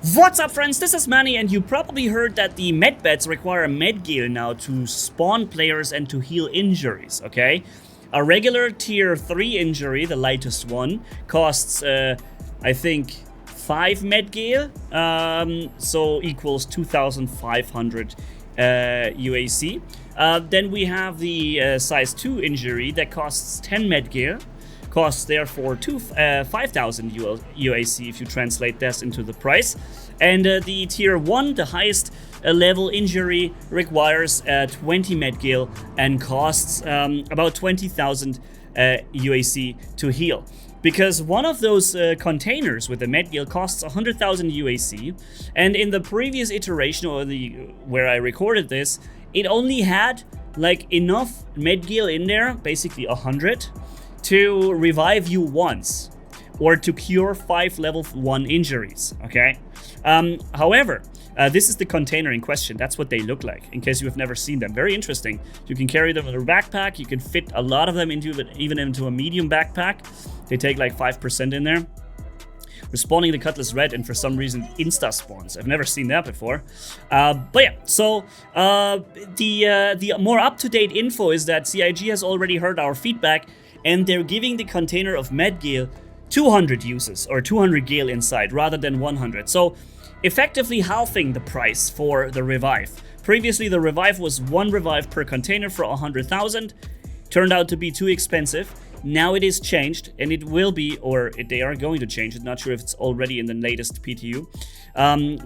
What's up, friends? This is Manni, and you probably heard that the medbeds require a medgear now to spawn players and to heal injuries, okay? A regular tier 3 injury, the lightest one, costs, I think, 5 medgear, so equals 2,500 UAC. Then we have the size 2 injury that costs 10 medgear. Costs therefore 5,000 UAC if you translate this into the price. And the tier 1, the highest level injury, requires 20 medgil and costs about 20,000 UAC to heal. Because one of those containers with the medgil costs 100,000 UAC, and in the previous iteration, or where I recorded this, it only had like enough medgil in there, basically 100, to revive you once, or to cure 5 level 1 injuries, okay? However, this is the container in question. That's what they look like, in case you have never seen them. Very interesting. You can carry them in a backpack. You can fit a lot of them even into a medium backpack. They take like 5% in there. Respawning the Cutlass Red, and for some reason insta spawns. I've never seen that before. But yeah, so the more up-to-date info is that CIG has already heard our feedback, and they're giving the container of medgil 200 uses, or 200 gil inside, rather than 100. So effectively halving the price for the revive. Previously, the revive was 1 revive per container for 100,000. Turned out to be too expensive. Now it is changed, and it will be, or they are going to change it. Not sure if it's already in the latest PTU.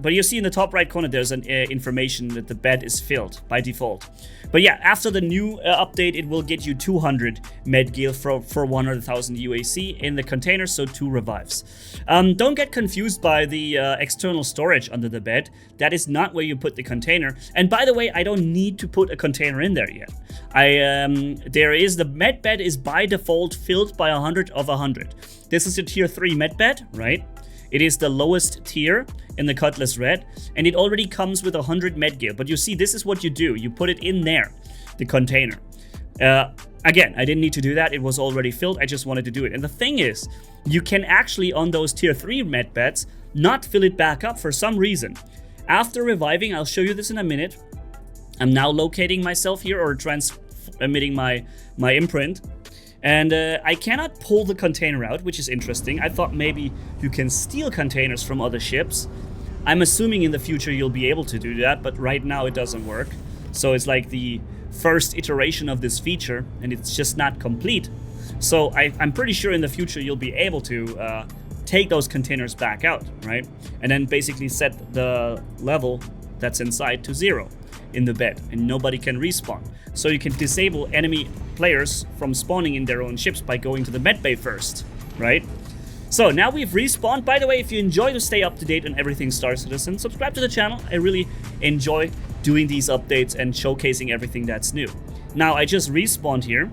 But you see in the top right corner, there's an information that the bed is filled by default. But yeah, after the new update, it will get you 200 medgil for 100,000 UAC in the container, so 2 revives. Don't get confused by the external storage under the bed. That is not where you put the container. And by the way, I don't need to put a container in there yet. The medbed is by default filled by 100 of 100. This is a tier 3 medbed, right? It is the lowest tier in the Cutlass Red, and it already comes with 100 medgil. But you see, this is what you do. You put it in there, the container. Again, I didn't need to do that. It was already filled. I just wanted to do it. And the thing is, you can actually, on those tier 3 medbeds, not fill it back up for some reason. After reviving, I'll show you this in a minute. I'm now locating myself here, or transmitting my imprint. And I cannot pull the container out, which is interesting. I thought maybe you can steal containers from other ships. I'm assuming in the future you'll be able to do that, but right now it doesn't work. So it's like the first iteration of this feature, and it's just not complete. So I'm pretty sure in the future you'll be able to take those containers back out, right? And then basically set the level that's inside to 0 in the bed, and nobody can respawn. So you can disable enemy players from spawning in their own ships by going to the medbay first, right? So now we've respawned. By the way, if you enjoy to stay up to date on everything Star Citizen, subscribe to the channel. I really enjoy doing these updates and showcasing everything that's new. Now I just respawned here,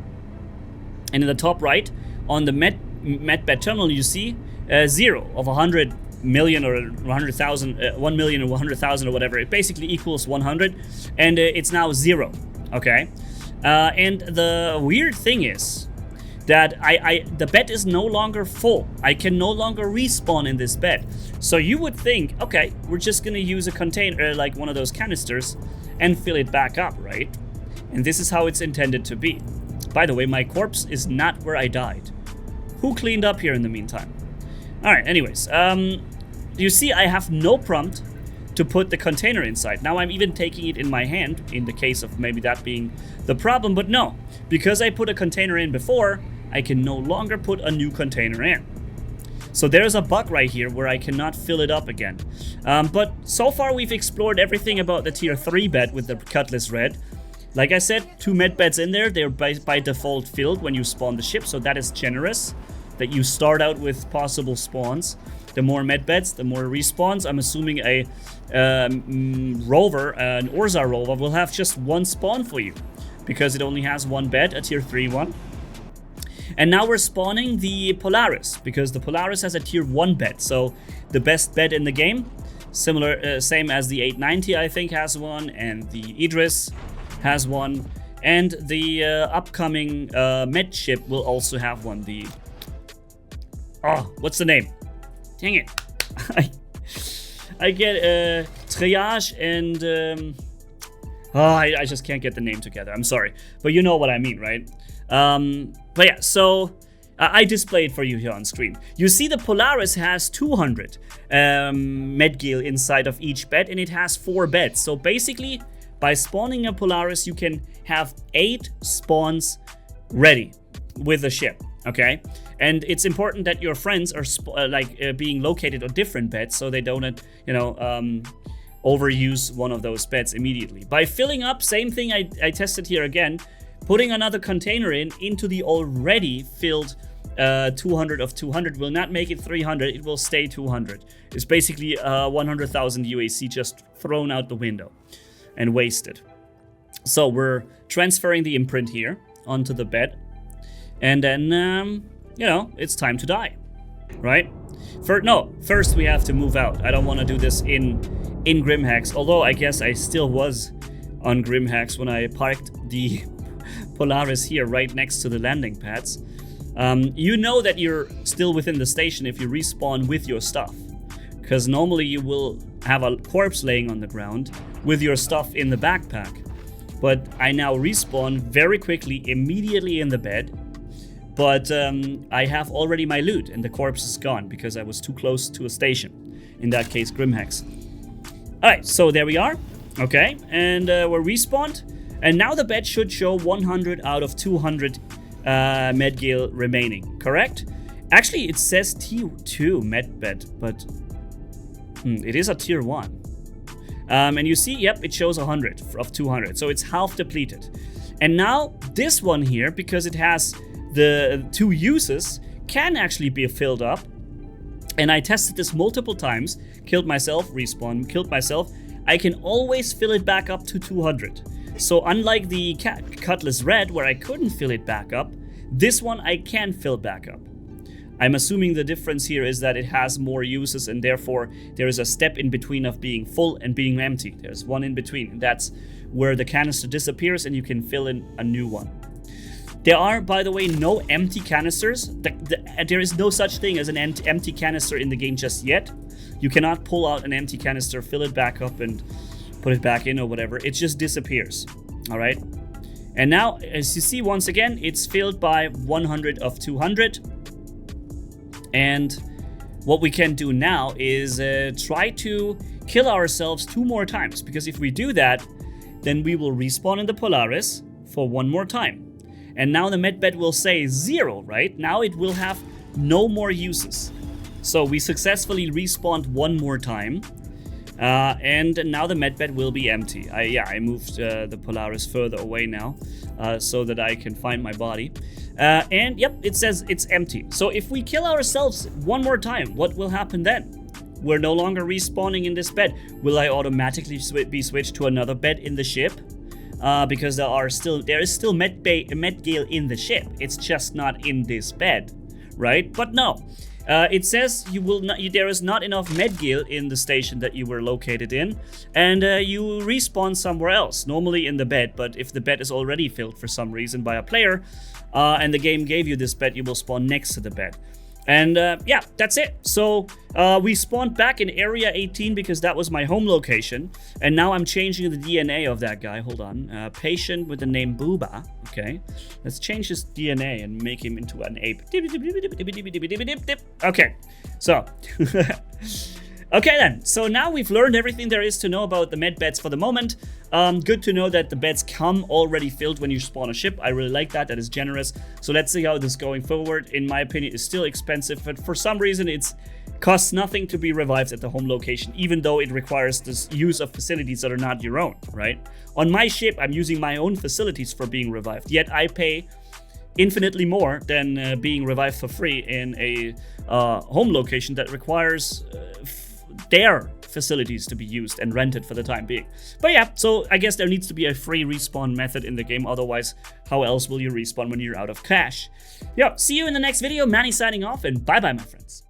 and in the top right on the medbed terminal you see 0 of 100 million or 100,000, 1 million or 100,000 or whatever. It basically equals 100, and it's now 0. Okay, and the weird thing is that the bed is no longer full. I can no longer respawn in this bed. So you would think, okay, we're just gonna use a container, like one of those canisters, and fill it back up, right? And this is how it's intended to be. By the way, my corpse is not where I died. Who cleaned up here in the meantime? All right, anyways, you see I have no prompt to put the container inside. Now I'm even taking it in my hand, in the case of maybe that being the problem, but no. Because I put a container in before, I can no longer put a new container in. So there's a bug right here where I cannot fill it up again. But so far we've explored everything about the tier 3 bed with the Cutlass Red. Like I said, 2 medbeds in there. They're by default filled when you spawn the ship, so that is generous. That you start out with possible spawns. The more medbeds, the more respawns. I'm assuming a rover, an Orza rover, will have just 1 spawn for you, because it only has 1 bed, a tier 3 one. And now we're spawning the Polaris, because the Polaris has a tier 1 bed, so the best bed in the game. Similar, same as the 890, I think, has 1, and the Idris has 1, and the upcoming med ship will also have 1. What's the name? Dang it. I get triage and I just can't get the name together. I'm sorry, but you know what I mean, right? But yeah, so I display it for you here on screen. You see the Polaris has 200 MEDGEL inside of each bed, and it has 4 beds. So basically, by spawning a Polaris, you can have 8 spawns ready with the ship, okay? And it's important that your friends are being located on different beds so they don't, overuse one of those beds immediately. By filling up, same thing I tested here again, putting another container into the already filled 200 of 200 will not make it 300, it will stay 200. It's basically 100,000 UAC just thrown out the window and wasted. So we're transferring the imprint here onto the bed, and then, it's time to die, right? First we have to move out. I don't want to do this in Grimhex, although I guess I still was on Grimhex when I parked the Polaris here right next to the landing pads. You know that you're still within the station if you respawn with your stuff, because normally you will have a corpse laying on the ground with your stuff in the backpack. But I now respawn very quickly, immediately in the bed. But I have already my loot, and the corpse is gone because I was too close to a station. In that case, Grimhex. Alright, so there we are. Okay, and we're respawned. And now the bed should show 100 out of 200 MEDGEL remaining, correct? Actually, it says tier 2 MedBed, but it is a tier 1. And you see, yep, it shows 100 of 200, so it's half depleted. And now this one here, because it has the 2 uses, can actually be filled up. And I tested this multiple times, killed myself, respawn, killed myself. I can always fill it back up to 200. So unlike the Cutlass Red, where I couldn't fill it back up, this one I can fill back up. I'm assuming the difference here is that it has more uses, and therefore there is a step in between of being full and being empty. There's one in between. That's where the canister disappears and you can fill in a new one. There are, by the way, no empty canisters. There is no such thing as an empty canister in the game just yet. You cannot pull out an empty canister, fill it back up, and put it back in or whatever. It just disappears. All right. And now, as you see, once again, it's filled by 100 of 200. And what we can do now is try to kill ourselves 2 more times. Because if we do that, then we will respawn in the Polaris for 1 more time. And now the MedBed will say 0, right? Now it will have no more uses. So we successfully respawned 1 more time. And now the MedBed will be empty. I moved the Polaris further away now so that I can find my body. And yep, it says it's empty. So if we kill ourselves 1 more time, what will happen then? We're no longer respawning in this bed. Will I automatically be switched to another bed in the ship? Because there is still MEDGEL in the ship. It's just not in this bed, right? But no. It says there is not enough MEDGEL in the station that you were located in, and you respawn somewhere else, normally in the bed. But if the bed is already filled for some reason by a player, and the game gave you this bed, you will spawn next to the bed. And yeah, that's it. So we spawned back in area 18 because that was my home location. And now I'm changing the DNA of that guy. Hold on. Patient with the name Booba. Okay. Let's change his DNA and make him into an ape. Okay. So. Okay then, so now we've learned everything there is to know about the MedBeds for the moment. Good to know that the beds come already filled when you spawn a ship. I really like that, that is generous. So let's see how this is going forward. In my opinion, it's still expensive, but for some reason it costs nothing to be revived at the home location, even though it requires this use of facilities that are not your own, right? On my ship, I'm using my own facilities for being revived, yet I pay infinitely more than being revived for free in a home location that requires their facilities to be used and rented for the time being. But yeah, so I guess there needs to be a free respawn method in the game, otherwise how else will you respawn when you're out of cash? Yeah, see you in the next video. Manni signing off, and bye bye my friends.